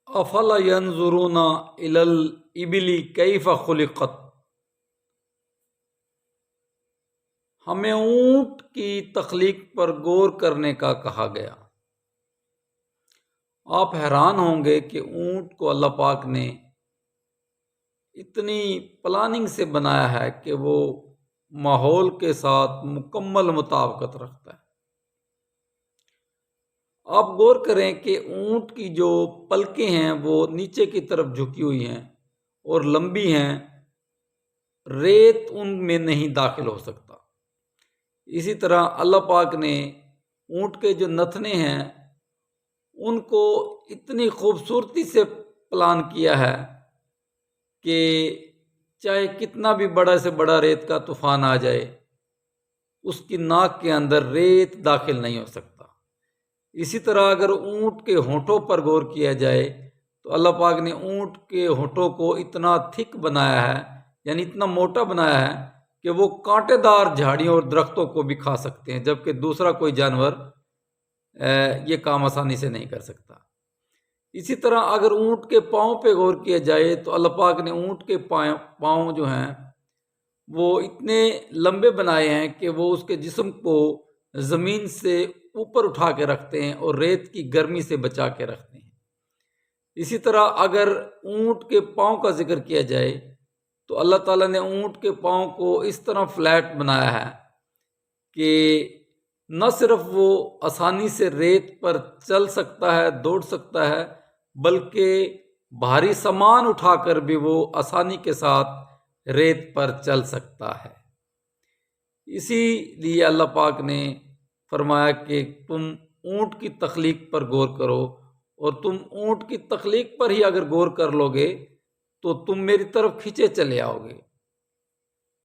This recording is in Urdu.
افلا ینظرون الی الابل کیف خلقت، ہمیں اونٹ کی تخلیق پر غور کرنے کا کہا گیا۔ آپ حیران ہوں گے کہ اونٹ کو اللہ پاک نے اتنی پلاننگ سے بنایا ہے کہ وہ ماحول کے ساتھ مکمل مطابقت رکھتا ہے۔ آپ غور کریں کہ اونٹ کی جو پلکیں ہیں وہ نیچے کی طرف جھکی ہوئی ہیں اور لمبی ہیں، ریت ان میں نہیں داخل ہو سکتا۔ اسی طرح اللہ پاک نے اونٹ کے جو نتنے ہیں ان کو اتنی خوبصورتی سے پلان کیا ہے کہ چاہے کتنا بھی بڑا سے بڑا ریت کا طوفان آ جائے اس کی ناک کے اندر ریت داخل نہیں ہو سکتا۔ اسی طرح اگر اونٹ کے ہونٹوں پر غور کیا جائے تو اللہ پاک نے اونٹ کے ہونٹوں کو اتنا تھک بنایا ہے، یعنی اتنا موٹا بنایا ہے کہ وہ کانٹے دار جھاڑیوں اور درختوں کو بھی کھا سکتے ہیں، جبکہ دوسرا کوئی جانور یہ کام آسانی سے نہیں کر سکتا۔ اسی طرح اگر اونٹ کے پاؤں پہ غور کیا جائے تو اللہ پاک نے اونٹ کے پاؤں جو ہیں وہ اتنے لمبے بنائے ہیں کہ وہ اس کے جسم کو زمین سے اوپر اٹھا کے رکھتے ہیں اور ریت کی گرمی سے بچا کے رکھتے ہیں۔ اسی طرح اگر اونٹ کے پاؤں کا ذکر کیا جائے تو اللہ تعالیٰ نے اونٹ کے پاؤں کو اس طرح فلیٹ بنایا ہے کہ نہ صرف وہ آسانی سے ریت پر چل سکتا ہے، دوڑ سکتا ہے، بلکہ بھاری سامان اٹھا کر بھی وہ آسانی کے ساتھ ریت پر چل سکتا ہے۔ اسی لیے اللہ پاک نے فرمایا کہ تم اونٹ کی تخلیق پر غور کرو، اور تم اونٹ کی تخلیق پر ہی اگر غور کر لو گے تو تم میری طرف کھنچے چلے آؤ گے۔